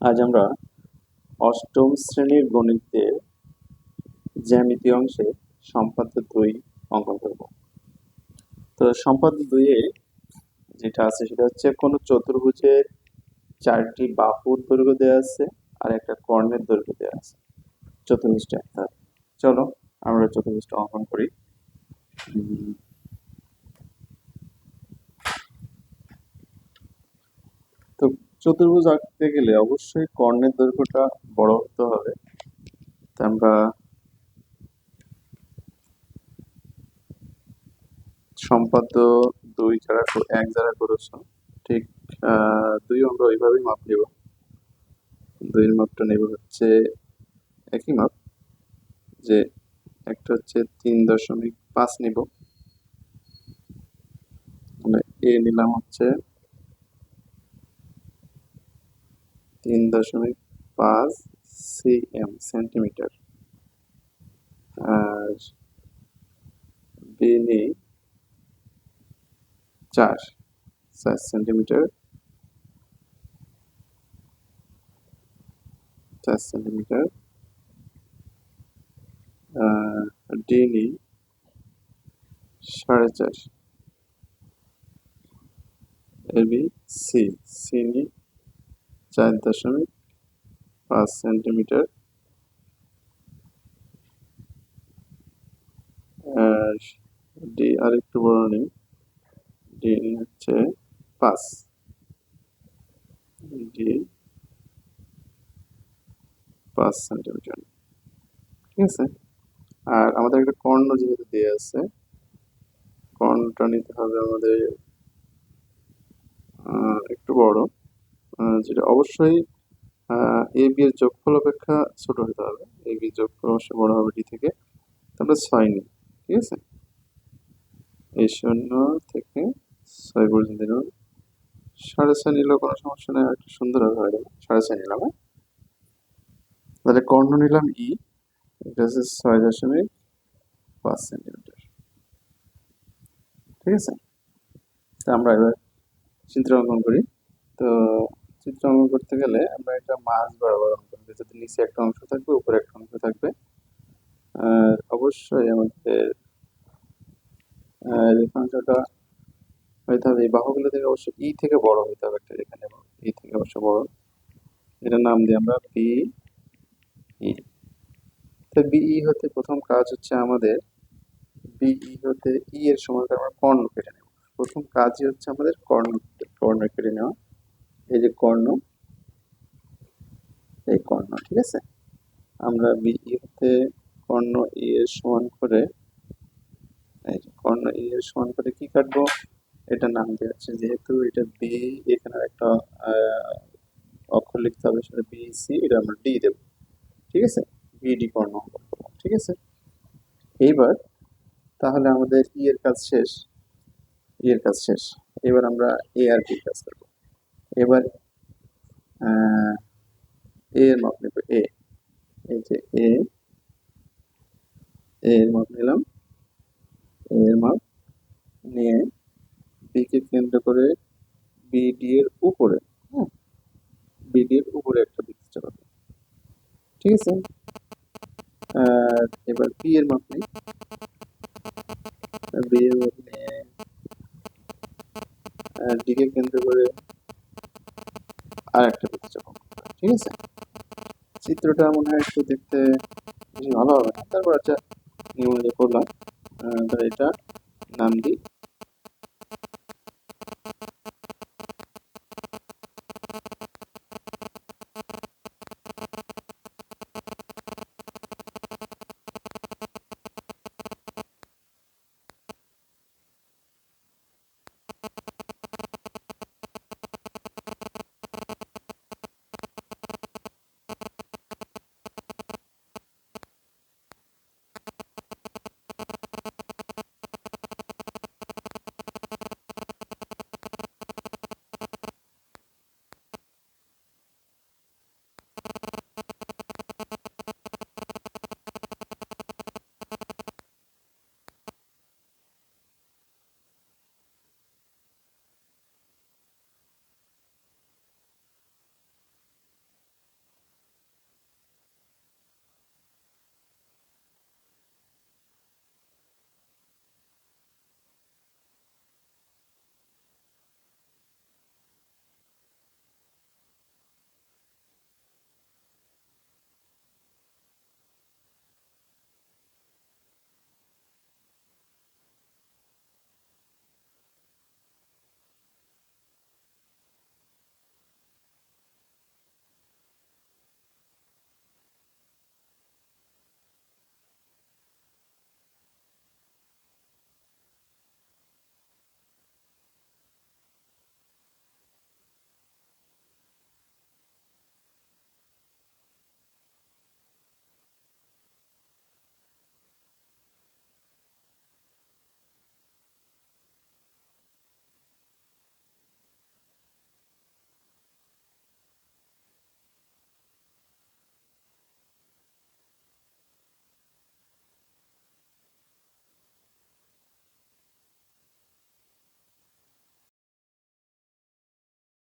আজ আমরা অষ্টম শ্রেণীর গণিতের জ্যামিতি অংশে সম্পাদ্য 2 অঙ্কন করব। তো সম্পাদ্য 2 এ যেটা আছে সেটা হচ্ছে কোনো চতুর্ভুজের 4টি বাহুর দৈর্ঘ্য দেওয়া আছে আর একটা কর্ণের দৈর্ঘ্য দেওয়া আছে। চতুর্ভুজটা একটা। চলো আমরা চতুর্ভুজটা অঙ্কন করি। তো চতুর্ভুজ আঁকতে গেলে অবশ্যই কর্ণের দৈর্ঘ্যটা বড় হতে হবে। তো আমরা সম্পাদ্য 2 যারা 1 যারা করেছো ঠিক 2 আমরা ওইভাবেই মাপ নেব। 2 এর মাপটা নেব হচ্ছে একই মাপ, যে একটা হচ্ছে 3.5 নিব, মানে এ নিলাম হচ্ছে 3.5 সেন্টিমিটার, আর বি নিই 4 সেন্টিমিটার, 4 সেন্টিমিটার, ডি নিই 4.5, এবি সি নিই 4.5 সেন্টিমিটার, আর ডি আর একটু বড় নিই, ডি হচ্ছে 5, ডি 5 সেন্টিমিটার। ঠিক আছে, আর আমাদের একটা কর্ণ যেহেতু দেওয়া আছে, কর্ণটা নিতে হবে আমাদের একটু বড়, যেটা অবশ্যই এ বি এর যোগফল অপেক্ষা ছোট হতে হবে। এ বি যোগফল অবশ্যই বড় হবে ডি থেকে। তারপরে 6 নিই। ঠিক আছে, এই 0 থেকে 6 পর্যন্ত নিলাম। 6.5 নিলেও কোনো সমস্যা নেই, একটু সুন্দর হবে হয়ে যাবে। 6.5 নিলাম। তাহলে কর্ণ নিলাম ই, এটা হচ্ছে 6.5 সেন্টিমিটার। ঠিক আছে, তো আমরা এবার চিত্র অঙ্কন করি। তো চিত্র অঙ্কন করতে গেলে আমরা এটা মাঝ বরাবর অঙ্কন করি, যাতে নিচে একটা অংশ থাকবে উপরে একটা অংশ থাকবে। আর অবশ্যই আমাদের রেখাংশটা হইতে হবে এই বাহুগুলো থেকে অবশ্যই ই থেকে বড় হইতে হবে, একটা রেখা নেব ই থেকে অবশ্য বড়, এটার নাম দিই আমরা বি ই। তো বিই হতে প্রথম কাজ হচ্ছে আমাদের বিই হতে ই এর সমান আমরা কর্ণ কেটে নেব। প্রথম কাজই হচ্ছে আমাদের কর্ণ কেটে নেওয়া। এই যে কর্ণ, এই কর্ণ। ঠিক আছে, আমরা বিই হতে কর্ণ ই এর সমান করে, এই যে কর্ণ ই এর সমান করে কি কাটবো, এটা নাম দেওয়া হচ্ছে, যেহেতু এটা বি, এখানে একটা অক্ষর লিখতে হবে, সেটা বি সি, এটা আমরা ডি দেব। ঠিক আছে, বিডি কর্ণ অঙ্কন করবো। ঠিক আছে, এইবার তাহলে আমাদের ই এর কাজ শেষ, ই এর কাজ শেষ। এবার আমরা এ আর বি কাজ করবো। এবার এ এর মাপ নেব এ, এই যে এ এর মাপ নিলাম, এ এর মাপ নিয়ে বি কে কেন্দ্র করে বিডি এর উপরে, হ্যাঁ, বিডি এর উপরে একটা বৃত্ত চাপাবো। ঠিক আছে, এবার বি এর মাপ নেই, বি এর মাপ নিয়ে ডি কে কেন্দ্র করে আর একটা বৃত্ত চাপাবো। ঠিক আছে, চিত্রটা মনে হয় একটু দেখতে বেশি ভালো হবে না, তারপর আচ্ছা নিয়ম অনুযায়ী করলাম। এটা নাম দিই